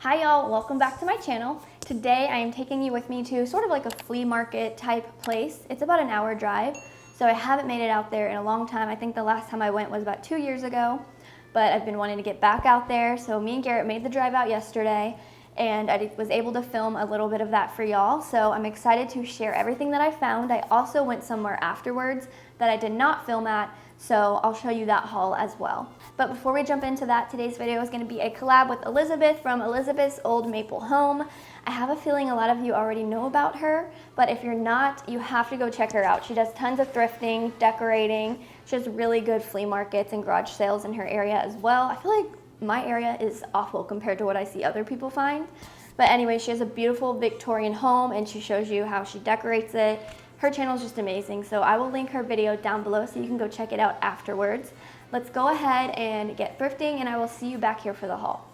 Hi y'all, welcome back to my channel. Today I am taking you with me to sort of like a flea market type place. It's about an hour drive, so I haven't made it out there in a long time. I think the last time I went was about 2 years ago, but I've been wanting to get back out there. So me and Garrett made the drive out yesterday, and I was able to film a little bit of that for y'all. So I'm excited to share everything that I found. I also went somewhere afterwards that I did not film at, so I'll show you that haul as well. But before we jump into that, today's video is going to be a collab with Elizabeth from Elizabeth's Old Maple Home. I have a feeling a lot of you already know about her, but if you're not, you have to go check her out. She does tons of thrifting, decorating. She has really good flea markets and garage sales in her area as well. I feel like my area is awful compared to what I see other people find. But anyway, she has a beautiful Victorian home and she shows you how she decorates it. Her channel is just amazing, so I will link her video down below so you can go check it out afterwards. Let's go ahead and get thrifting, and I will see you back here for the haul.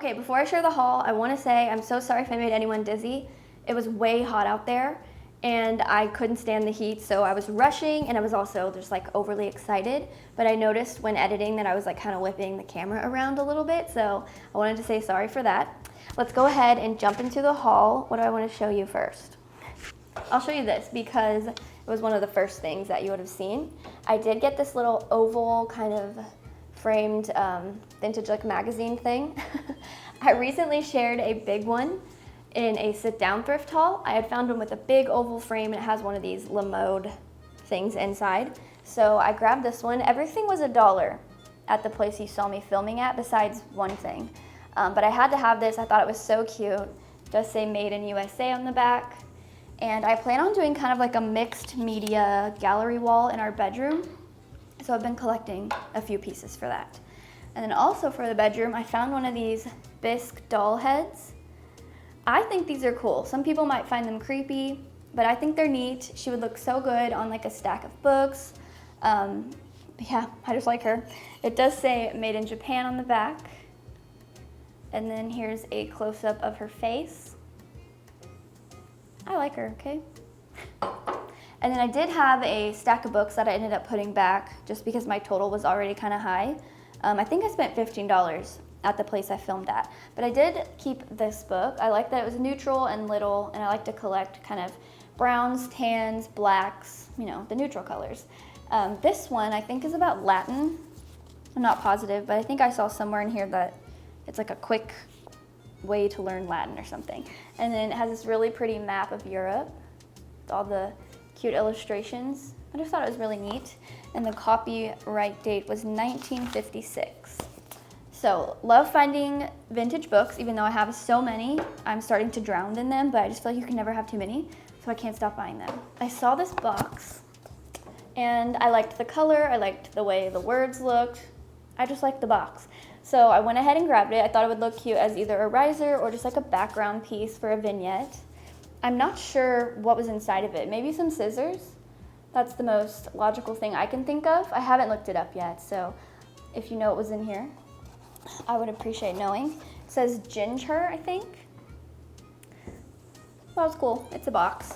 Okay, before I share the haul, I want to say I'm so sorry if I made anyone dizzy. It was way hot out there and I couldn't stand the heat, so I was rushing and I was also just like overly excited. But I noticed when editing that I was like kind of whipping the camera around a little bit, so I wanted to say sorry for that. Let's go ahead and jump into the haul. What do I want to show you first? I'll show you this because it was one of the first things that you would have seen. I did get this little oval kind of framed vintage like magazine thing. I recently shared a big one in a sit-down thrift haul. I had found one with a big oval frame and it has one of these Lamode things inside. So I grabbed this one. Everything was $1 at the place you saw me filming at, besides one thing. But I had to have this. I thought it was so cute. It does say Made in USA on the back. And I plan on doing kind of like a mixed media gallery wall in our bedroom. So I've been collecting a few pieces for that. And then also for the bedroom, I found one of these bisque doll heads. I think these are cool. Some people might find them creepy, but I think they're neat. She would look so good on like a stack of books. Yeah, I just like her. It does say Made in Japan on the back. And then here's a close-up of her face. I like her, okay? And then I did have a stack of books that I ended up putting back just because my total was already kind of high. I think I spent $15 at the place I filmed at. But I did keep this book. I like that it was neutral and little, and I like to collect kind of browns, tans, blacks, you know, the neutral colors. This one I think is about Latin. I'm not positive, but I think I saw somewhere in here that it's like a quick way to learn Latin or something. And then it has this really pretty map of Europe with all the cute illustrations. I just thought it was really neat. And the copyright date was 1956. So, love finding vintage books, even though I have so many. I'm starting to drown in them, but I just feel like you can never have too many, so I can't stop buying them. I saw this box, and I liked the color, I liked the way the words looked. I just liked the box. So I went ahead and grabbed it. I thought it would look cute as either a riser or just like a background piece for a vignette. I'm not sure what was inside of it. Maybe some scissors? That's the most logical thing I can think of. I haven't looked it up yet, so if you know what was in here, I would appreciate knowing. It says ginger, I think. Well, it's cool. It's a box.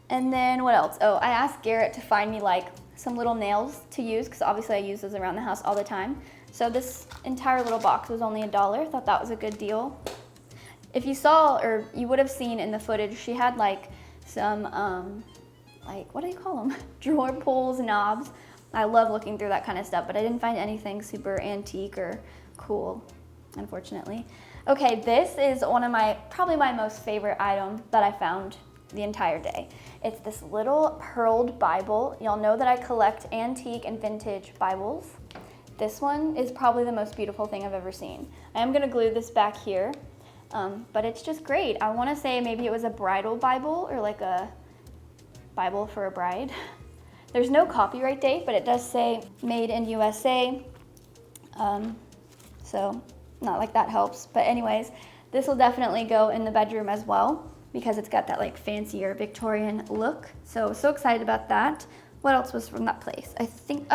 And then what else? Oh, I asked Garrett to find me like some little nails to use because obviously I use those around the house all the time. So this entire little box was only $1. Thought that was a good deal. If you saw, or you would have seen in the footage, she had like some, like, what do you call them? Drawer pulls, knobs. I love looking through that kind of stuff, but I didn't find anything super antique or cool, unfortunately. Okay, this is one of probably my most favorite item that I found the entire day. It's this little pearled Bible. Y'all know that I collect antique and vintage Bibles. This one is probably the most beautiful thing I've ever seen. I am gonna glue this back here, but it's just great. I wanna say maybe it was a bridal Bible or like a Bible for a bride. There's no copyright date, but it does say Made in USA. So not like that helps, but anyways, this will definitely go in the bedroom as well because it's got that like fancier Victorian look. So excited about that. What else was from that place? I think,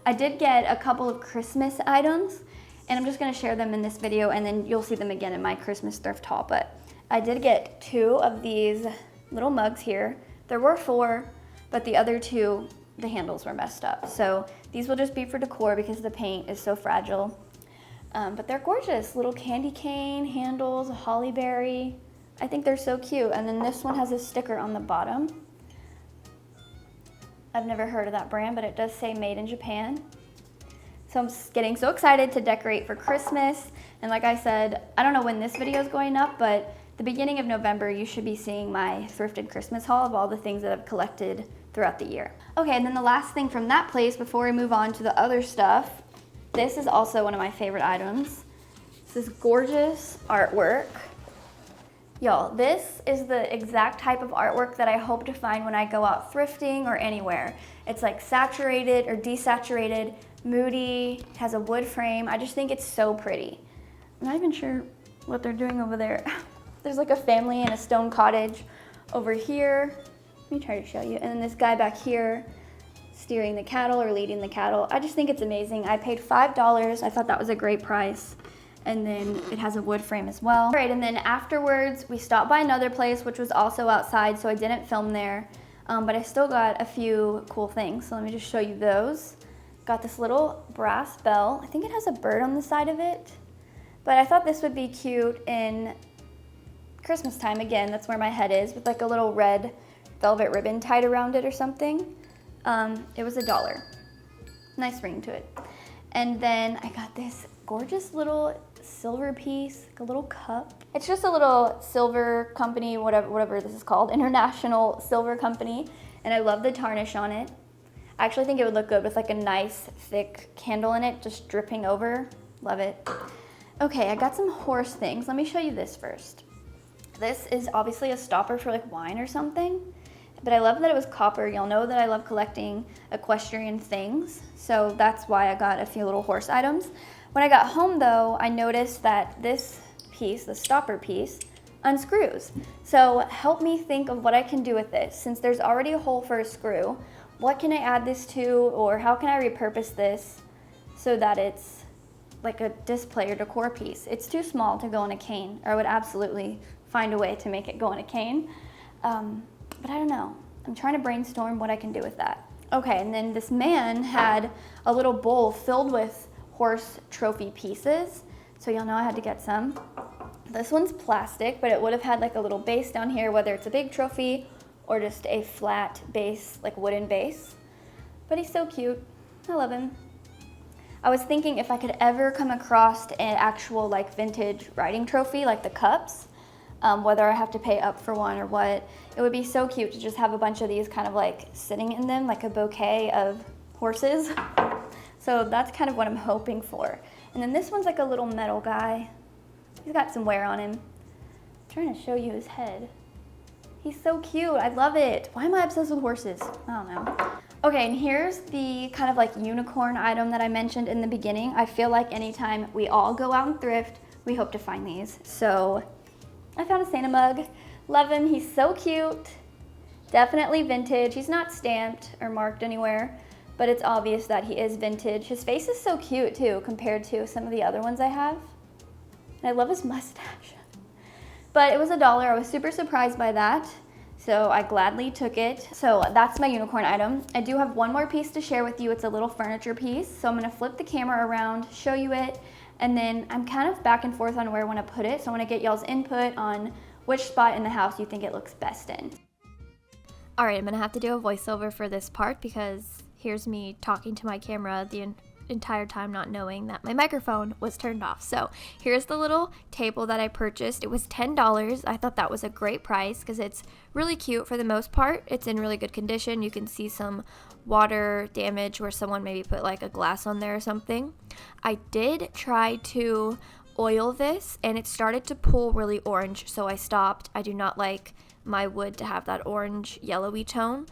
I did get a couple of Christmas items, and I'm just gonna share them in this video, and then you'll see them again in my Christmas thrift haul. But I did get 2 of these little mugs here. There were 4, but the other 2, the handles were messed up. So these will just be for decor because the paint is so fragile. But they're gorgeous. Little candy cane handles, a holly berry. I think they're so cute. And then this one has a sticker on the bottom. I've never heard of that brand, but it does say Made in Japan. So I'm getting so excited to decorate for Christmas. And like I said, I don't know when this video is going up, but the beginning of November, you should be seeing my thrifted Christmas haul of all the things that I've collected throughout the year. Okay, and then the last thing from that place before we move on to the other stuff, this is also one of my favorite items. This is gorgeous artwork. Y'all, this is the exact type of artwork that I hope to find when I go out thrifting or anywhere. It's like saturated or desaturated, moody, has a wood frame. I just think it's so pretty. I'm not even sure what they're doing over there. There's like a family in a stone cottage over here. Let me try to show you. And then this guy back here steering the cattle or leading the cattle. I just think it's amazing. I paid $5. I thought that was a great price. and then it has a wood frame as well. All right, and then afterwards we stopped by another place which was also outside, so I didn't film there, but I still got a few cool things. So let me just show you those. Got this little brass bell. I think it has a bird on the side of it, but I thought this would be cute in Christmas time. Again, that's where my head is, with like a little red velvet ribbon tied around it or something. It was $1. Nice ring to it. And then I got this gorgeous little silver piece, like a little cup. It's just a little silver company, whatever this is called, International Silver Company, and I love the tarnish on it. I actually think it would look good with like a nice thick candle in it, just dripping over. Love it. Okay, I got some horse things. Let me show you this first. This is obviously a stopper for like wine or something, but I love that it was copper. Y'all know that I love collecting equestrian things, so that's why I got a few little horse items. When I got home though, I noticed that this piece, the stopper piece, unscrews. So help me think of what I can do with this. Since there's already a hole for a screw, what can I add this to, or how can I repurpose this so that it's like a display or decor piece? It's too small to go on a cane, or I would absolutely find a way to make it go on a cane. But I don't know. I'm trying to brainstorm what I can do with that. Okay, and then this man had a little bowl filled with horse trophy pieces. So y'all know I had to get some. This one's plastic, but it would have had like a little base down here, whether it's a big trophy or just a flat base, like wooden base. But he's so cute. I love him. I was thinking if I could ever come across an actual like vintage writing trophy, like the cups, whether I have to pay up for one or what, it would be so cute to just have a bunch of these kind of like sitting in them, like a bouquet of horses. So that's kind of what I'm hoping for. And then this one's like a little metal guy. He's got some wear on him. I'm trying to show you his head. He's so cute. I love it. Why am I obsessed with horses? I don't know. Okay, and here's the kind of like unicorn item that I mentioned in the beginning. I feel like anytime we all go out and thrift, we hope to find these. So I found a Santa mug. Love him. He's so cute. Definitely vintage. He's not stamped or marked anywhere, but it's obvious that he is vintage. His face is so cute too compared to some of the other ones I have. And I love his mustache. But it was $1. I was super surprised by that, so I gladly took it. So that's my unicorn item. I do have one more piece to share with you. It's a little furniture piece. So I'm gonna flip the camera around, show you it, and then I'm kind of back and forth on where I wanna put it. So I wanna get y'all's input on which spot in the house you think it looks best in. All right, I'm gonna have to do a voiceover for this part because here's me talking to my camera the entire time not knowing that my microphone was turned off. So here's the little table that I purchased. It was $10. I thought that was a great price because it's really cute for the most part. It's in really good condition. You can see some water damage where someone maybe put like a glass on there or something. I did try to oil this and it started to pull really orange, so I stopped. I do not like my wood to have that orange yellowy tone.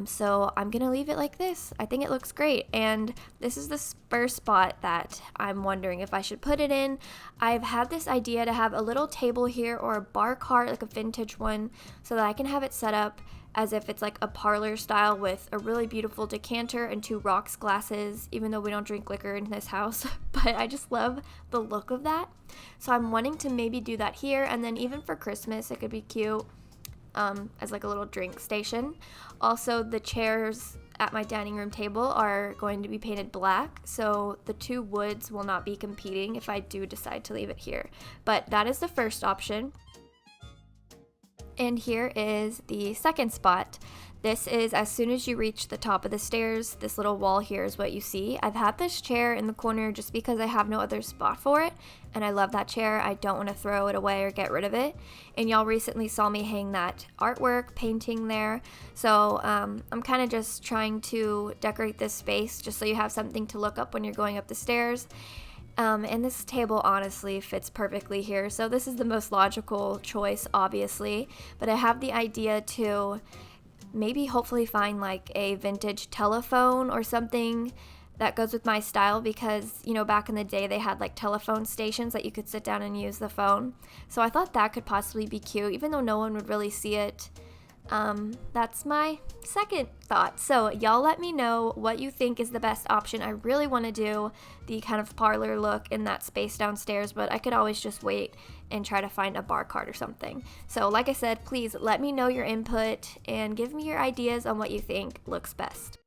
So I'm gonna leave it like this. I think it looks great, and this is the first spot that I'm wondering if I should put it in. I've had this idea to have a little table here or a bar cart, like a vintage one, so that I can have it set up as if it's like a parlor style with a really beautiful decanter and 2 rocks glasses, even though we don't drink liquor in this house. But I just love the look of that. So I'm wanting to maybe do that here, and then even for Christmas it could be cute as like a little drink station. Also, the chairs at my dining room table are going to be painted black, so the 2 woods will not be competing if I do decide to leave it here. But that is the first option. And here is the second spot. This is as soon as you reach the top of the stairs, this little wall here is what you see. I've had this chair in the corner just because I have no other spot for it, and I love that chair. I don't want to throw it away or get rid of it. And y'all recently saw me hang that artwork painting there. So I'm kind of just trying to decorate this space just so you have something to look up when you're going up the stairs. And this table honestly fits perfectly here, so this is the most logical choice, obviously. But I have the idea to maybe hopefully find like a vintage telephone or something that goes with my style, because you know, back in the day they had like telephone stations that you could sit down and use the phone. So I thought that could possibly be cute, even though no one would really see it. That's my second thought. So y'all let me know what you think is the best option. I really want to do the kind of parlor look in that space downstairs, but I could always just wait and try to find a bar cart or something. So like I said, please let me know your input and give me your ideas on what you think looks best.